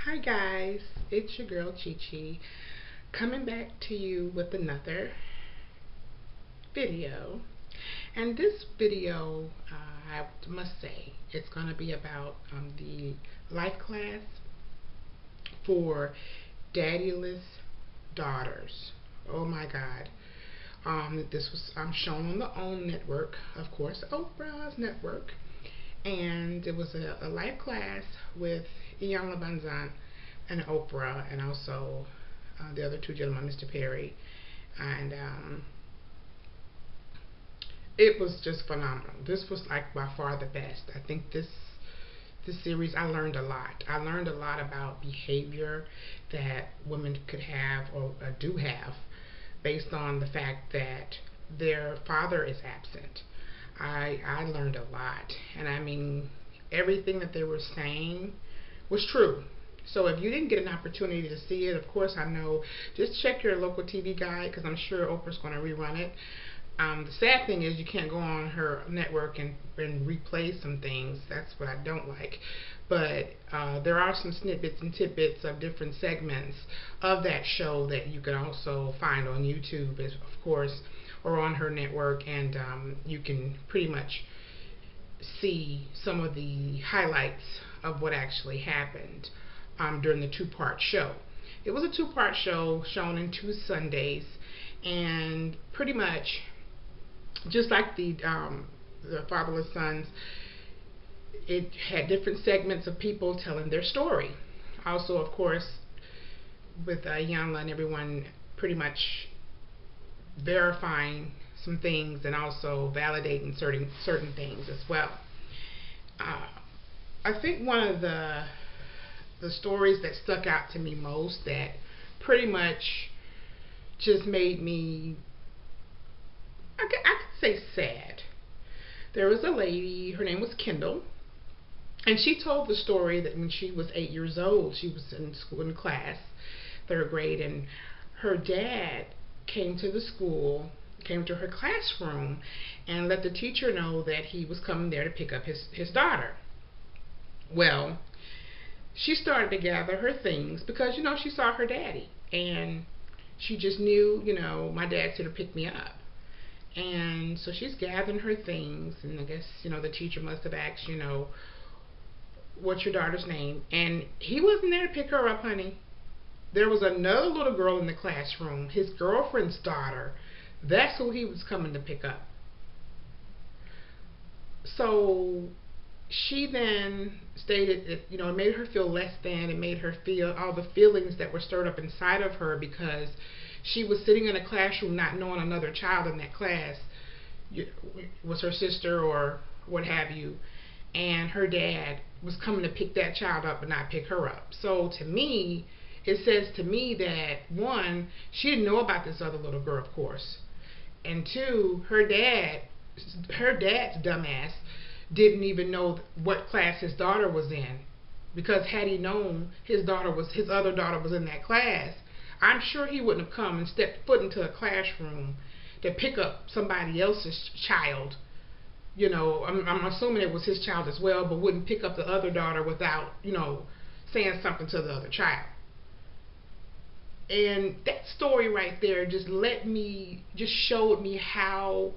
Hi guys, it's your girl Chi Chi coming back to you with another video. And this video, I must say, it's going to be about the life class for Daddyless daughters. Oh my God. This was shown on the OWN network, of course, Oprah's network. And it was a life class with Iyanla and Oprah, and also the other two gentlemen, Mr. Perry, and it was just phenomenal. This was like by far the best. I think this series, I learned a lot. I learned a lot about behavior that women could have or do have based on the fact that their father is absent. I learned a lot, and I mean everything that they were saying was true. So if you didn't get an opportunity to see it, of course I know, just check your local TV guide because I'm sure Oprah's going to rerun it. The sad thing is you can't go on her network and replay some things. That's what I don't like. But there are some snippets and tidbits of different segments of that show that you can also find on YouTube, of course, or on her network, and you can pretty much see some of the highlights of what actually happened during the two-part show. It was a two-part show shown in 2 Sundays, and pretty much just like the fatherless sons, it had different segments of people telling their story. Also, of course, with Iyanla and everyone pretty much verifying some things and also validating certain things as well. I think one of the stories that stuck out to me most, that pretty much just made me, I could say, sad. There was a lady, her name was Kendall, and she told the story that when she was 8 years old, she was in school, in class, 3rd grade, and her dad came to the school, came to her classroom, and let the teacher know that he was coming there to pick up his daughter. Well, she started to gather her things because, she saw her daddy, and she just knew, my dad's here to pick me up. And so she's gathering her things, and I guess, the teacher must have asked, what's your daughter's name? And he wasn't there to pick her up, honey. There was another little girl in the classroom, his girlfriend's daughter. That's who he was coming to pick up. So she then stated that, it made her feel less than. It made her feel all the feelings that were stirred up inside of her because she was sitting in a classroom not knowing another child in that class was her sister or what have you. And her dad was coming to pick that child up but not pick her up. So to me, it says to me that, one, she didn't know about this other little girl, of course. And two, her dad's dumbass didn't even know what class his daughter was in. Because had he known his other daughter was in that class, I'm sure he wouldn't have come and stepped foot into a classroom to pick up somebody else's child. I'm assuming it was his child as well, but wouldn't pick up the other daughter without, saying something to the other child. And that story right there just showed me how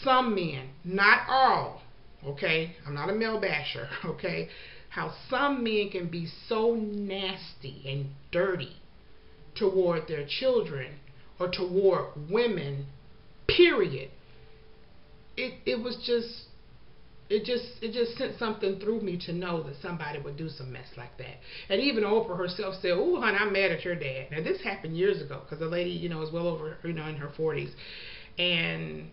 some men, not all, okay, I'm not a male basher, okay, how some men can be so nasty and dirty toward their children or toward women, period. It just sent something through me to know that somebody would do some mess like that. And even Oprah herself said, "Oh, honey, I'm mad at your dad." Now this happened years ago because the lady, is well over, in her 40s, and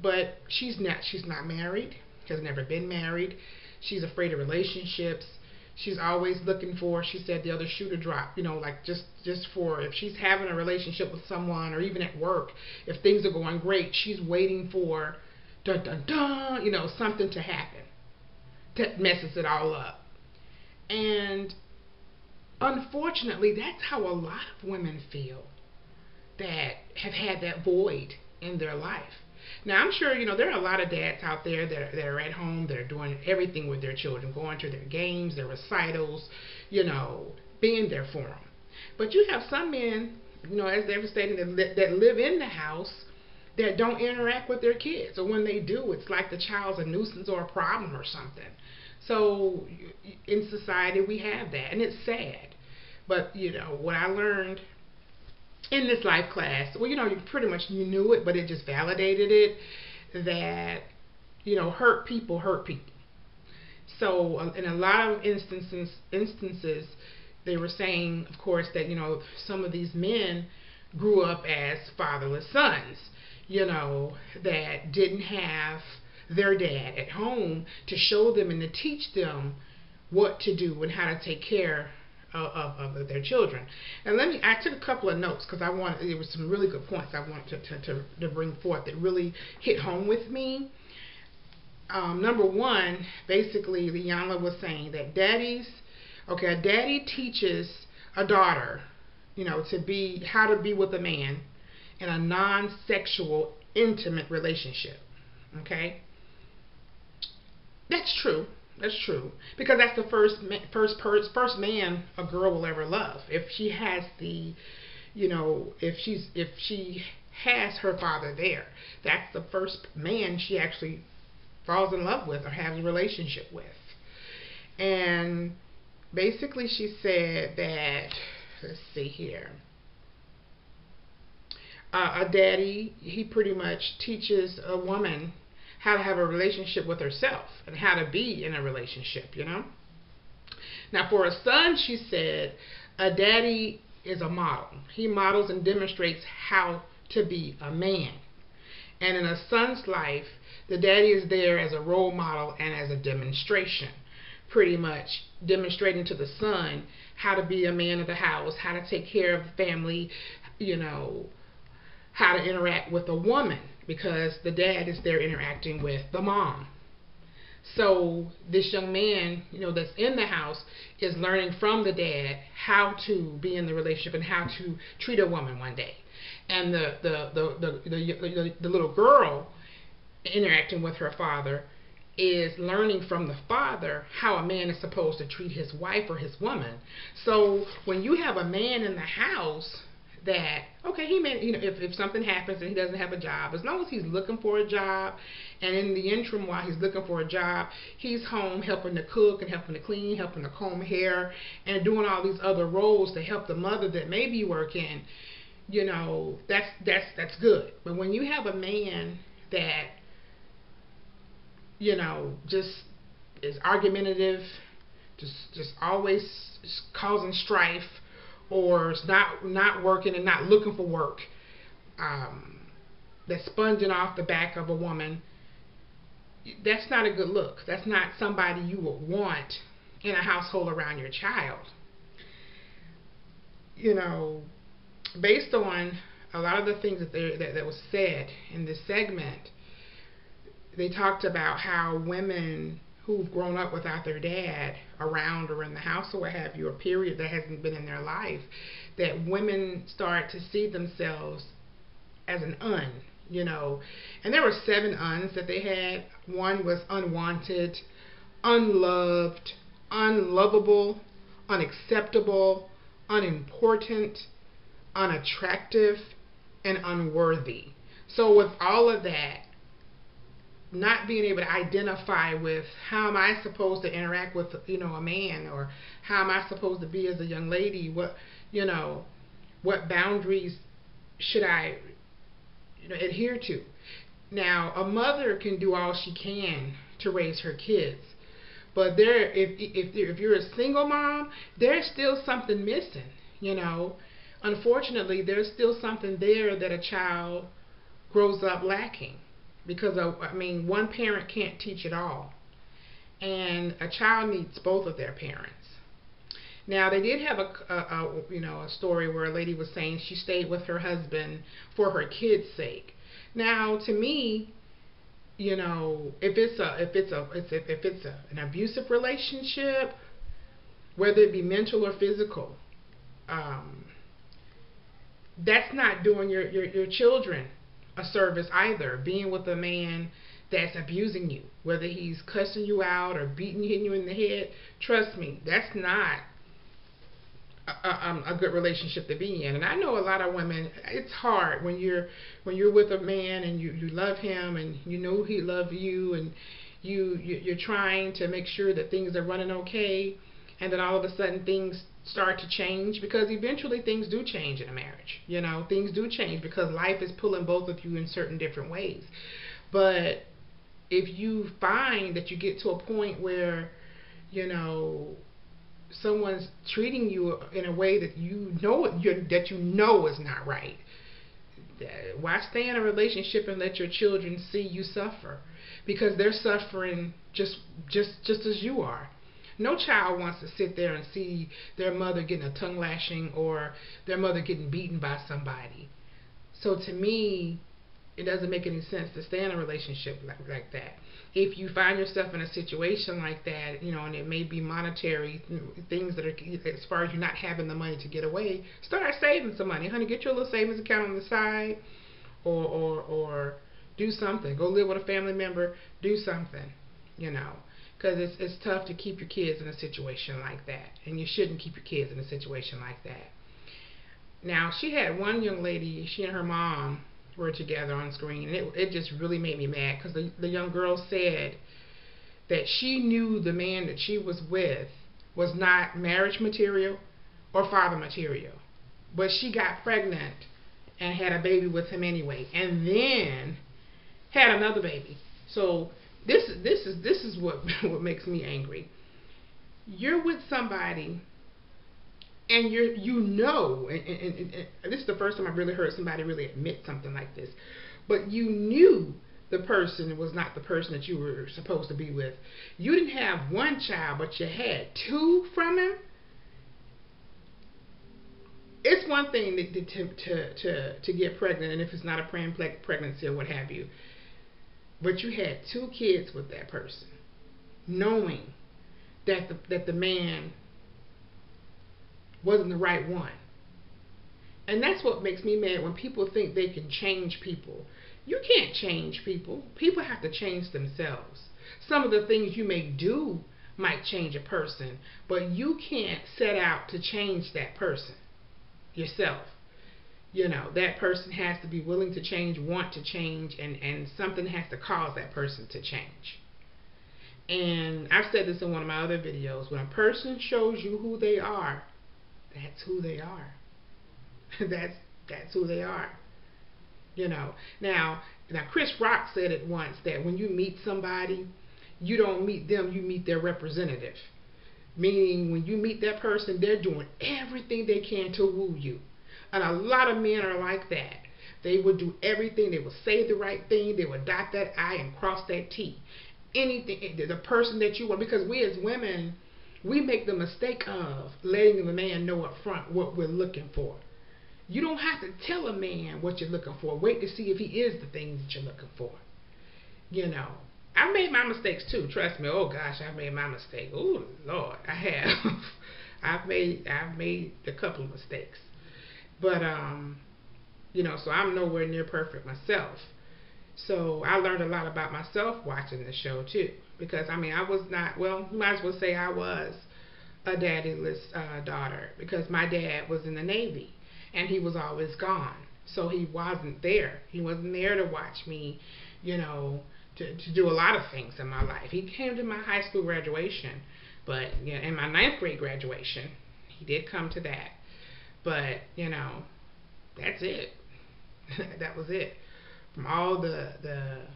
but she's not married. Has never been married. She's afraid of relationships. She's always looking for, she said, the other shoe to drop, like just for if she's having a relationship with someone or even at work, if things are going great, she's waiting for dun dun dun, something to happen that messes it all up. And unfortunately, that's how a lot of women feel that have had that void in their life. Now, I'm sure, there are a lot of dads out there that are at home, that are doing everything with their children, going to their games, their recitals, being there for them. But you have some men, as they were stating, that live in the house that don't interact with their kids. Or when they do, it's like the child's a nuisance or a problem or something. So in society, we have that, and it's sad. But, what I learned in this life class, well, you pretty much knew it, but it just validated it, that, hurt people hurt people. So in a lot of instances, they were saying, of course, that, some of these men grew up as fatherless sons, that didn't have their dad at home to show them and to teach them what to do and how to take care of their children. And I took a couple of notes because there were some really good points I wanted to bring forth that really hit home with me. Number one, basically, Iyanla was saying that a daddy teaches a daughter, how to be with a man in a non-sexual, intimate relationship. Okay? That's true. That's true, because that's the first man a girl will ever love. If she has if she has her father there, that's the first man she actually falls in love with or has a relationship with. And basically, she said that, let's see here, a daddy, he pretty much teaches a woman how to have a relationship with herself and how to be in a relationship, Now, for a son, she said, a daddy is a model. He models and demonstrates how to be a man. And in a son's life, the daddy is there as a role model and as a demonstration, pretty much demonstrating to the son how to be a man of the house, how to take care of the family, how to interact with a woman, because the dad is there interacting with the mom. So this young man, that's in the house is learning from the dad how to be in the relationship and how to treat a woman one day. And the little girl interacting with her father is learning from the father how a man is supposed to treat his wife or his woman. So when you have a man in the house that, okay, he may, if something happens and he doesn't have a job, as long as he's looking for a job, and in the interim while he's looking for a job, he's home helping to cook and helping to clean, helping to comb hair, and doing all these other roles to help the mother that may be working, that's good. But when you have a man that, just is argumentative, just always causing strife, or is not working and not looking for work, that's sponging off the back of a woman, that's not a good look. That's not somebody you would want in a household around your child. Based on a lot of the things that was said in this segment, they talked about how women who've grown up without their dad around or in the house or what have you, or period that hasn't been in their life, that women start to see themselves as an and there were 7 uns that they had. One was unwanted, unloved, unlovable, unacceptable, unimportant, unattractive, and unworthy. So with all of that, not being able to identify with how am I supposed to interact with a man, or how am I supposed to be as a young lady, what boundaries should I adhere to. Now, a mother can do all she can to raise her kids, but if you're a single mom, there's still something missing. Unfortunately, there's still something there that a child grows up lacking. Because, one parent can't teach it all. And a child needs both of their parents. Now, they did have a story where a lady was saying she stayed with her husband for her kids' sake. Now, to me, if it's an abusive relationship, whether it be mental or physical, that's not doing your children a service either. Being with a man that's abusing you, whether he's cussing you out or beating you, hitting you in the head, trust me, that's not a good relationship to be in. And I know a lot of women, it's hard when you're with a man and you love him and you know he loves you, and you're trying to make sure that things are running okay, and then all of a sudden things start to change, because eventually things do change in a marriage. You know, things do change because life is pulling both of you in certain different ways. But if you find that you get to a point where, you know, someone's treating you in a way that you know is not right, why stay in a relationship and let your children see you suffer? Because they're suffering just as you are. No child wants to sit there and see their mother getting a tongue lashing or their mother getting beaten by somebody. So to me, it doesn't make any sense to stay in a relationship like that. If you find yourself in a situation like that, you know, and it may be monetary things that are, as far as you not having the money to get away, start saving some money. Honey, get your little savings account on the side, or do something. Go live with a family member. Do something, you know, because it's tough to keep your kids in a situation like that, and you shouldn't keep your kids in a situation like that. Now, she had one young lady, she and her mom were together on screen, and it just really made me mad, because the young girl said that she knew the man that she was with was not marriage material or father material, but she got pregnant and had a baby with him anyway, and then had another baby. So this is what what makes me angry. You're with somebody, and you know, and this is the first time I've really heard somebody really admit something like this, but you knew the person was not the person that you were supposed to be with. You didn't have one child, but you had two from him. It's one thing to get pregnant, and if it's not a planned pregnancy or what have you, but you had two kids with that person, knowing that the man wasn't the right one. And that's what makes me mad, when people think they can change people. You can't change people. People have to change themselves. Some of the things you may do might change a person, but you can't set out to change that person yourself. You know, that person has to be willing to change, want to change, and something has to cause that person to change. And I've said this in one of my other videos, when a person shows you who they are, that's who they are. that's who they are. You know. Now Chris Rock said it once, that when you meet somebody, you don't meet them, you meet their representative. Meaning, when you meet that person, they're doing everything they can to woo you. And a lot of men are like that. They will do everything. They will say the right thing. They will dot that I and cross that T. Anything, the person that you want. Because we as women, we make the mistake of letting the man know up front what we're looking for. You don't have to tell a man what you're looking for. Wait to see if he is the thing that you're looking for. You know, I've made my mistakes too. Trust me. Oh gosh, I've made my mistake. Oh Lord, I have. I've made a couple of mistakes. But you know, so I'm nowhere near perfect myself. So I learned a lot about myself watching the show too. Because I mean, I was not, well, you might as well say I was a daddyless daughter, because my dad was in the Navy and he was always gone. So he wasn't there. He wasn't there to watch me, you know, to do a lot of things in my life. He came to my high school graduation, but you know, in my 9th grade graduation, he did come to that. But, you know, that's it. That was it. From all the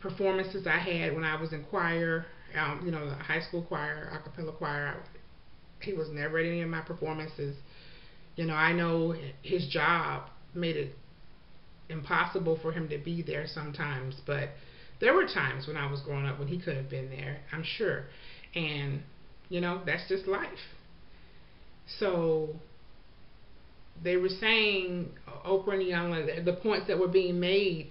performances I had when I was in choir, you know, the high school choir, a cappella choir, he was never at any of my performances. You know, I know his job made it impossible for him to be there sometimes, but there were times when I was growing up when he could have been there, I'm sure. And, you know, that's just life. So they were saying, Oprah and Iyanla, the points that were being made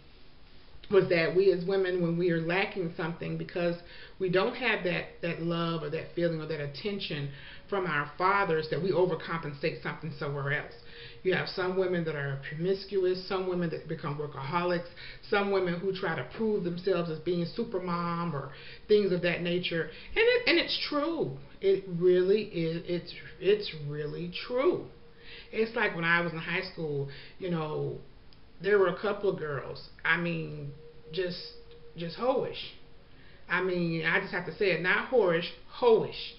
was that we as women, when we are lacking something because we don't have that love or that feeling or that attention from our fathers, that we overcompensate something somewhere else. You have some women that are promiscuous, some women that become workaholics, some women who try to prove themselves as being super mom or things of that nature. And it's true. It really is. It's really true. It's like when I was in high school, there were a couple of girls. I mean, just hoish. I mean, I just have to say it, not whorish, hoish.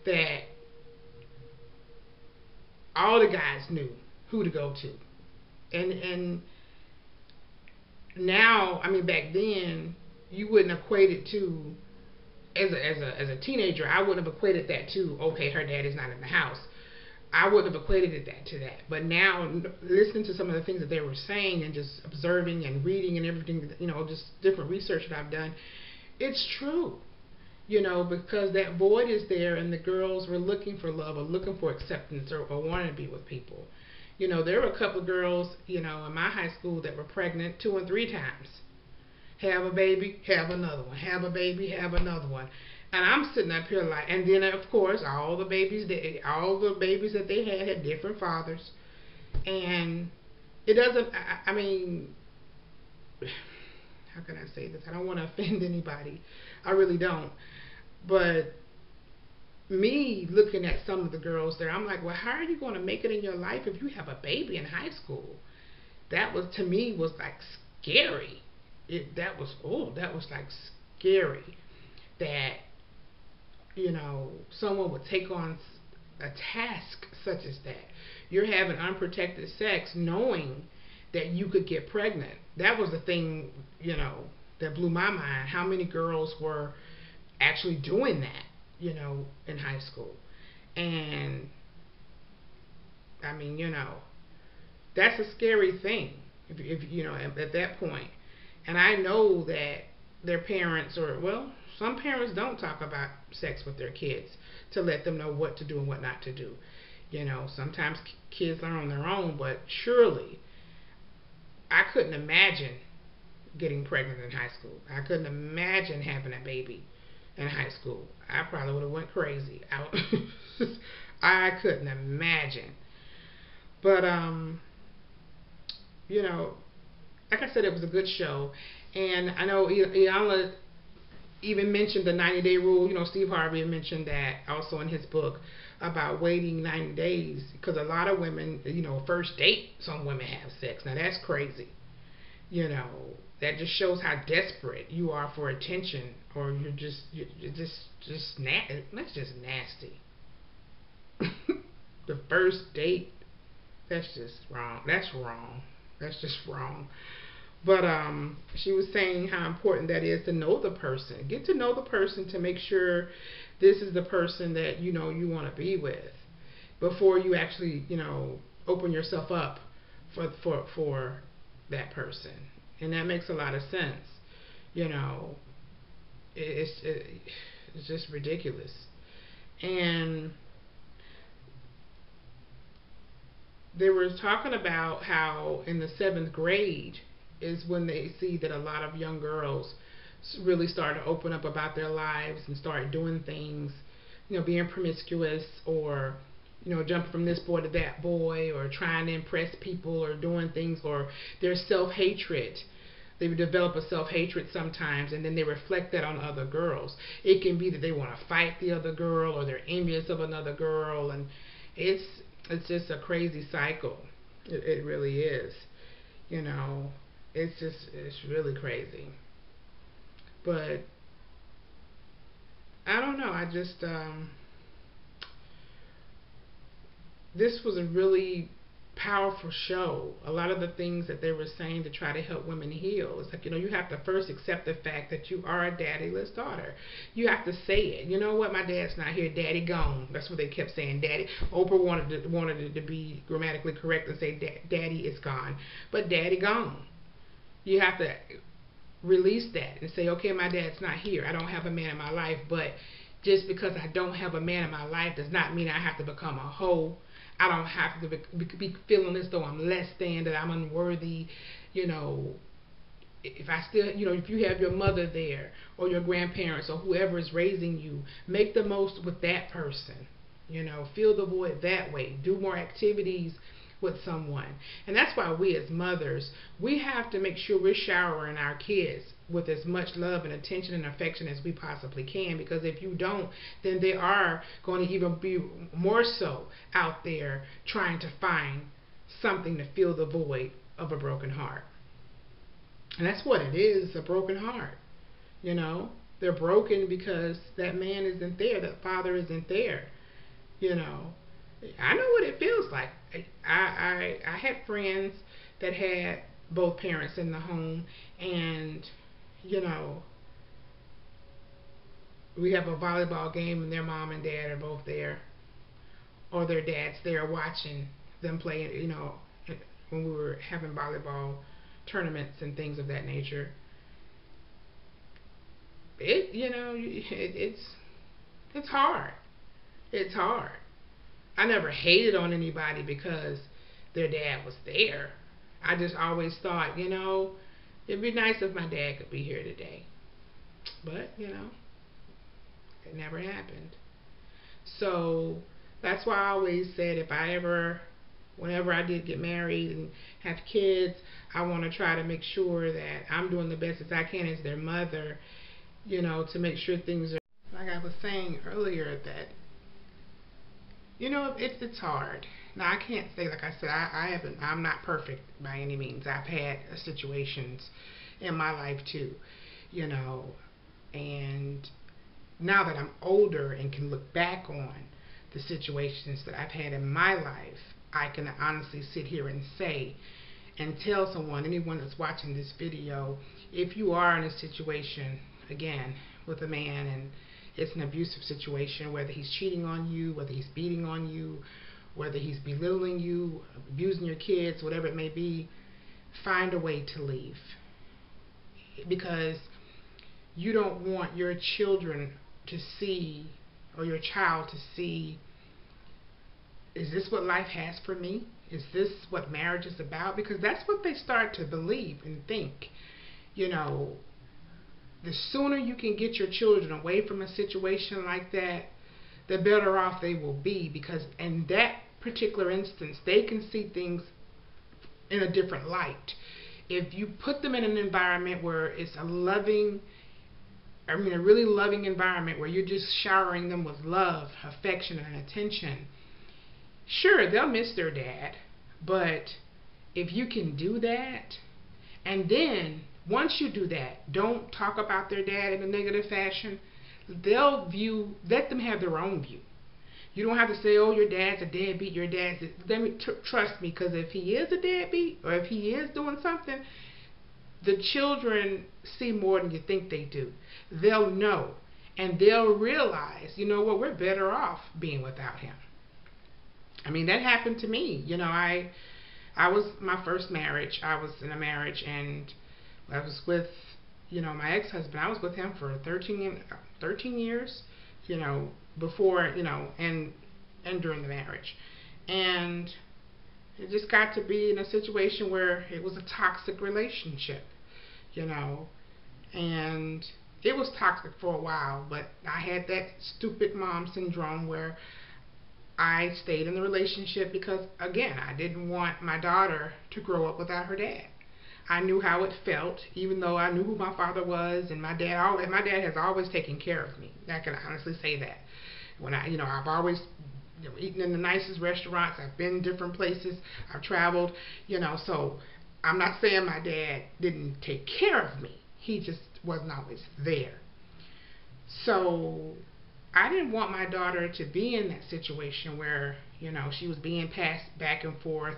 That all the guys knew who to go to, and now, I mean, back then you wouldn't equate it to, as a teenager, I wouldn't have equated that to, okay, her daddy's not in the house. I wouldn't have equated it that to that. But now, listening to some of the things that they were saying and just observing and reading and everything, just different research that I've done, it's true. Because that void is there, and the girls were looking for love or looking for acceptance, or wanting to be with people. There were a couple of girls, in my high school that were pregnant 2 and 3 times. Have a baby, have another one. Have a baby, have another one. And I'm sitting up here like, and then of course all the babies that they had different fathers, and it doesn't. I mean, how can I say this? I don't want to offend anybody. I really don't. But me looking at some of the girls there, I'm like, well, how are you going to make it in your life if you have a baby in high school? That was, to me, was like scary. That was like scary. That someone would take on a task such as that. You're having unprotected sex knowing that you could get pregnant. That was the thing, that blew my mind. How many girls were actually doing that, in high school? And, I mean, that's a scary thing, if at that point. And I know that their parents, some parents don't talk about sex with their kids to let them know what to do and what not to do. Sometimes kids learn on their own, but surely I couldn't imagine getting pregnant in high school. I couldn't imagine having a baby in high school. I probably would have went crazy. I couldn't imagine. But like I said, it was a good show, and I know Iyanla even mentioned the 90-day rule. Steve Harvey mentioned that also in his book about waiting 90 days, because a lot of women, first date, some women have sex. Now that's crazy. That just shows how desperate you are for attention, or you're just that's just nasty. The first date, that's just wrong. That's wrong. That's just wrong. But she was saying how important that is to know the person. Get to know the person to make sure this is the person that you want to be with before you actually open yourself up for that person. And that makes a lot of sense. It's just ridiculous. And they were talking about how in the 7th grade is when they see that a lot of young girls really start to open up about their lives and start doing things, being promiscuous, or jumping from this boy to that boy, or trying to impress people, or doing things, or their self-hatred. They develop a self-hatred sometimes, and then they reflect that on other girls. It can be that they want to fight the other girl, or they're envious of another girl, and it's just a crazy cycle. It really is. It's really crazy. But I don't know. I just this was a really powerful show. A lot of the things that they were saying to try to help women heal. It's like, you have to first accept the fact that you are a daddyless daughter. You have to say it. You know what? My dad's not here. Daddy gone. That's what they kept saying. Daddy. Oprah wanted it to be grammatically correct and say daddy is gone. But daddy gone. You have to release that and say, okay, my dad's not here. I don't have a man in my life, but just because I don't have a man in my life does not mean I have to become a hoe. I don't have to be feeling as though I'm less than, that I'm unworthy. if I still, if you have your mother there or your grandparents or whoever is raising you, make the most with that person. Fill the void that way. Do more activities with someone. And that's why we as mothers, we have to make sure we're showering our kids with as much love and attention and affection as we possibly can, because if you don't, then they are going to even be more so out there trying to find something to fill the void of a broken heart. And that's what it is, a broken heart. They're broken because that man isn't there, that father isn't there. I know what it feels like. I had friends that had both parents in the home, and we have a volleyball game and their mom and dad are both there, or their dad's there watching them play, when we were having volleyball tournaments and things of that nature. It's hard. It's hard. I never hated on anybody because their dad was there. I just always thought, it'd be nice if my dad could be here today. But, it never happened. So that's why I always said whenever I did get married and have kids, I want to try to make sure that I'm doing the best as I can as their mother, to make sure things are, like I was saying earlier, that it's hard. Now I can't say, like I said, I'm not perfect by any means. I've had situations in my life too, and now that I'm older and can look back on the situations that I've had in my life, I can honestly sit here and say and tell anyone that's watching this video, if you are in a situation, again, with a man and it's an abusive situation, whether he's cheating on you, whether he's beating on you, whether he's belittling you, abusing your kids, whatever it may be, find a way to leave. Because you don't want your children to see, or your child to see, is this what life has for me? Is this what marriage is about? Because that's what they start to believe and think. The sooner you can get your children away from a situation like that, the better off they will be, because in that particular instance, they can see things in a different light. If you put them in an environment where it's a really loving environment where you're just showering them with love, affection, and attention, sure, they'll miss their dad, but if you can do that, and then once you do that, don't talk about their dad in a negative fashion, let them have their own view. You don't have to say, oh, your dad's a deadbeat, trust me, because if he is a deadbeat, or if he is doing something, the children see more than you think they do. They'll know, and they'll realize, we're better off being without him. That happened to me. I was my first marriage. I was in a marriage, and I was with, my ex-husband. I was with him for 13 years, before, and during the marriage. And it just got to be in a situation where it was a toxic relationship, and it was toxic for a while, but I had that stupid mom syndrome where I stayed in the relationship because, again, I didn't want my daughter to grow up without her dad. I knew how it felt, even though I knew who my father was, and my dad has always taken care of me. I can honestly say that. When I've always eaten in the nicest restaurants. I've been different places. I've traveled, so I'm not saying my dad didn't take care of me. He just wasn't always there. So I didn't want my daughter to be in that situation where, she was being passed back and forth.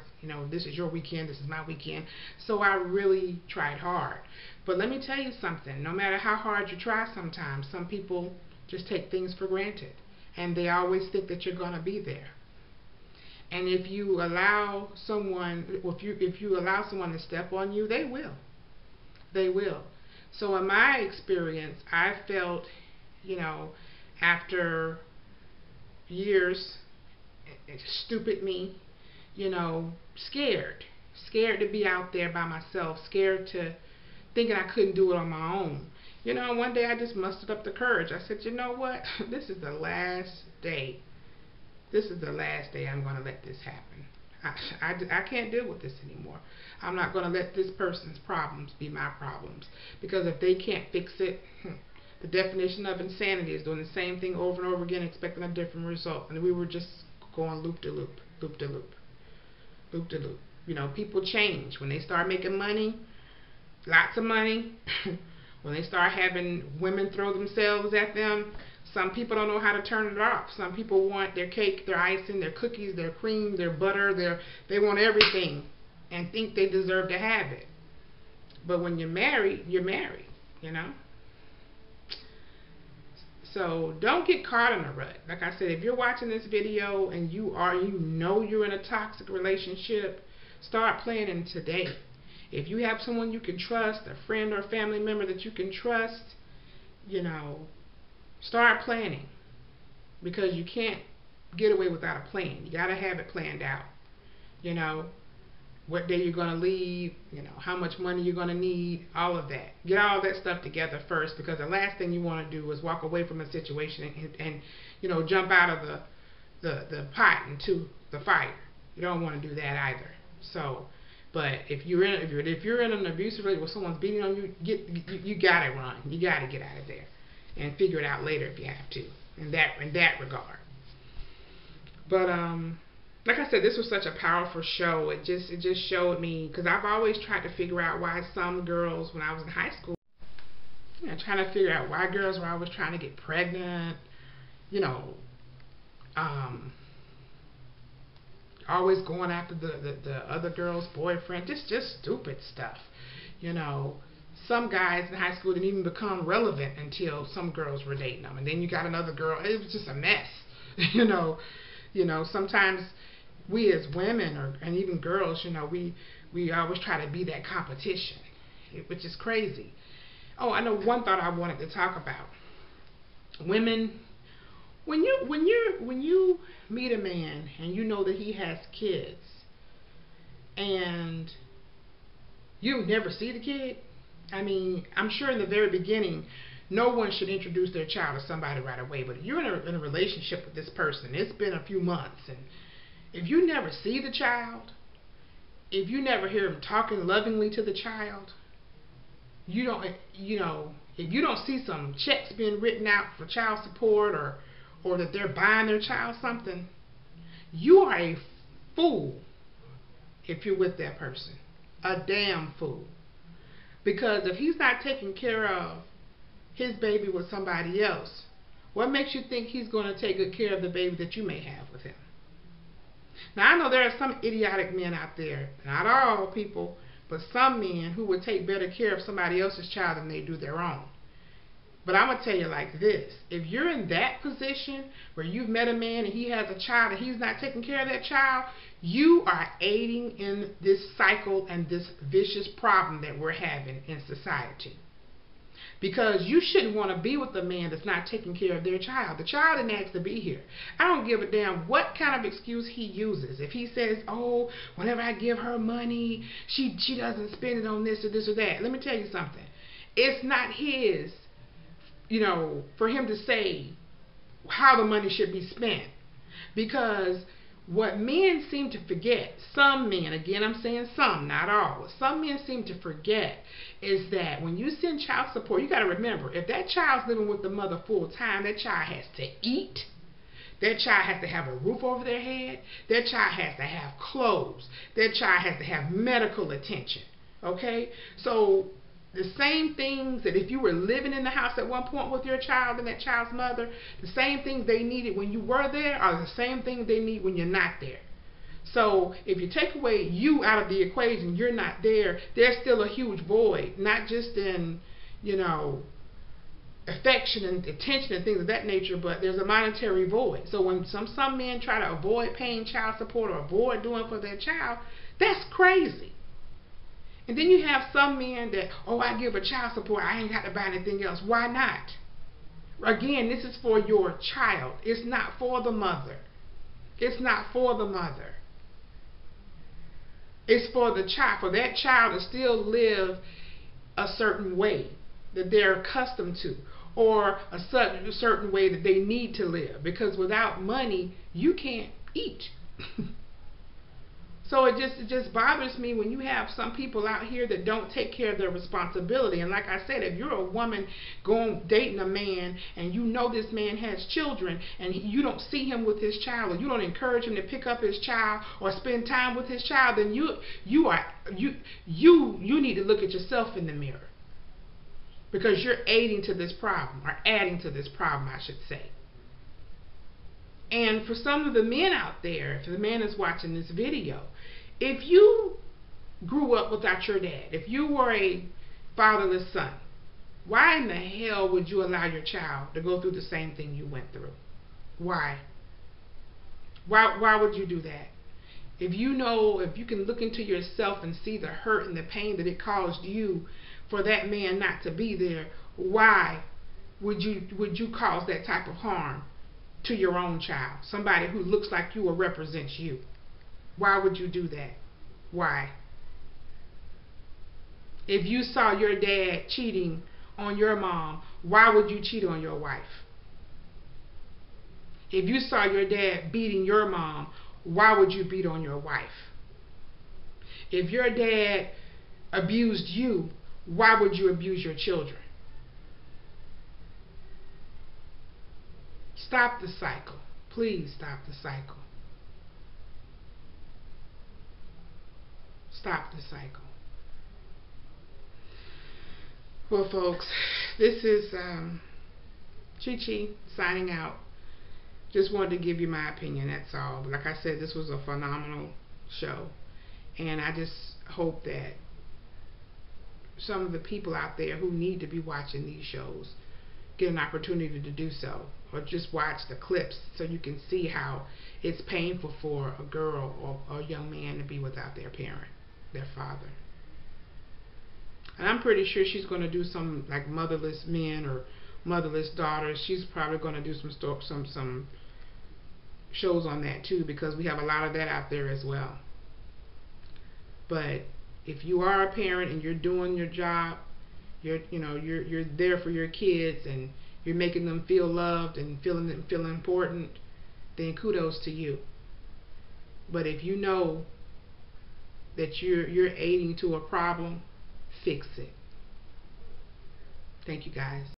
This is your weekend, this is my weekend. So I really tried hard. But let me tell you something. No matter how hard you try sometimes, some people just take things for granted. And they always think that you're going to be there. And if you allow someone, if you allow someone to step on you, they will. They will. So in my experience, I felt, after years, stupid me, scared to be out there by myself, scared to thinking I couldn't do it on my own. You know, one day I just mustered up the courage. I said, you know what? This is the last day. This is the last day I'm going to let this happen. I can't deal with this anymore. I'm not going to let this person's problems be my problems. Because if they can't fix it, the definition of insanity is doing the same thing over and over again, expecting a different result. And we were just going loop de loop, loop de loop, loop de loop. You know, people change. When they start making money, lots of money, when they start having women throw themselves at them, some people don't know how to turn it off. Some people want their cake, their icing, their cookies, their cream, their butter, they want everything and think they deserve to have it. But when you're married, you know. So don't get caught in a rut. Like I said, if you're watching this video and you know you're in a toxic relationship, start planning today. If you have someone you can trust, a friend or family member that you can trust, you know, start planning, because you can't get away without a plan. You got to have it planned out. You know, what day you're going to leave, you know, how much money you're going to need, all of that. Get all that stuff together first, because the last thing you want to do is walk away from a situation and you know, jump out of the pot into the fire. You don't want to do that either. So, but if you're in an abusive relationship where someone's beating on you, you got to run. You got to get out of there and figure it out later if you have to, in that regard. But like I said, this was such a powerful show. It just showed me, because I've always tried to figure out why some girls, when I was in high school, you know, trying to figure out why girls were always trying to get pregnant, you know, always going after the other girl's boyfriend, just stupid stuff, you know. Some guys in high school didn't even become relevant until some girls were dating them, and then you got another girl. It was just a mess, you know. Sometimes we as women and even girls, you know, we always try to be that competition, which is crazy. Oh, I know one thought I wanted to talk about. Women, when you meet a man and you know that he has kids, and you never see the kid. I mean, I'm sure in the very beginning, no one should introduce their child to somebody right away. But if you're in a relationship with this person, it's been a few months, and if you never see the child, if you never hear him talking lovingly to the child, you don't, you know, if you don't see some checks being written out for child support, or that they're buying their child something, you are a fool if you're with that person. A damn fool. Because if he's not taking care of his baby with somebody else, what makes you think he's going to take good care of the baby that you may have with him? Now, I know there are some idiotic men out there, not all people, but some men who would take better care of somebody else's child than they do their own. But I'm going to tell you like this. If you're in that position where you've met a man and he has a child and he's not taking care of that child, you are aiding in this cycle and this vicious problem that we're having in society. Because you shouldn't want to be with a man that's not taking care of their child. The child didn't ask to be here. I don't give a damn what kind of excuse he uses. If he says, oh, whenever I give her money, she doesn't spend it on this or this or that. Let me tell you something. It's not his, you know, for him to say how the money should be spent. Because what men seem to forget, some men, again I'm saying some, not all, what some men seem to forget is that when you send child support, you got to remember, if that child's living with the mother full time, that child has to eat, that child has to have a roof over their head, that child has to have clothes, that child has to have medical attention, okay? So the same things that if you were living in the house at one point with your child and that child's mother, the same things they needed when you were there are the same things they need when you're not there. So if you take away you out of the equation, you're not there, there's still a huge void, not just in, you know, affection and attention and things of that nature, but there's a monetary void. So when some men try to avoid paying child support or avoid doing for their child, that's crazy. And then you have some men that, oh, I give a child support, I ain't got to buy anything else. Why not? Again, this is for your child. It's not for the mother. It's not for the mother. It's for the child, for that child to still live a certain way that they're accustomed to, or a certain way that they need to live, because without money you can't eat. So it just bothers me when you have some people out here that don't take care of their responsibility. And like I said, if you're a woman going dating a man and you know this man has children and you don't see him with his child, or you don't encourage him to pick up his child or spend time with his child, then you need to look at yourself in the mirror, because you're aiding to this problem, or adding to this problem, I should say. And for some of the men out there, if the man is watching this video, if you grew up without your dad, if you were a fatherless son, why in the hell would you allow your child to go through the same thing you went through? Why? Why would you do that? If you know, if you can look into yourself and see the hurt and the pain that it caused you for that man not to be there, why would you cause that type of harm to your own child, somebody who looks like you or represents you? Why would you do that? Why? If you saw your dad cheating on your mom, why would you cheat on your wife? If you saw your dad beating your mom, why would you beat on your wife? If your dad abused you, why would you abuse your children? Stop the cycle. Please stop the cycle. Stop the cycle. Well, folks, this is Chi signing out. Just wanted to give you my opinion, that's all. But like I said, this was a phenomenal show. And I just hope that some of the people out there who need to be watching these shows get an opportunity to do so, or just watch the clips so you can see how it's painful for a girl or a young man to be without their parent, their father. And I'm pretty sure she's going to do some like motherless men or motherless daughters. She's probably going to do some shows on that too, because we have a lot of that out there as well. But if you are a parent and you're doing your job, you're there for your kids and you're making them feel loved and feel important, then kudos to you. But if you know that you're aiding to a problem, fix it. Thank you, guys.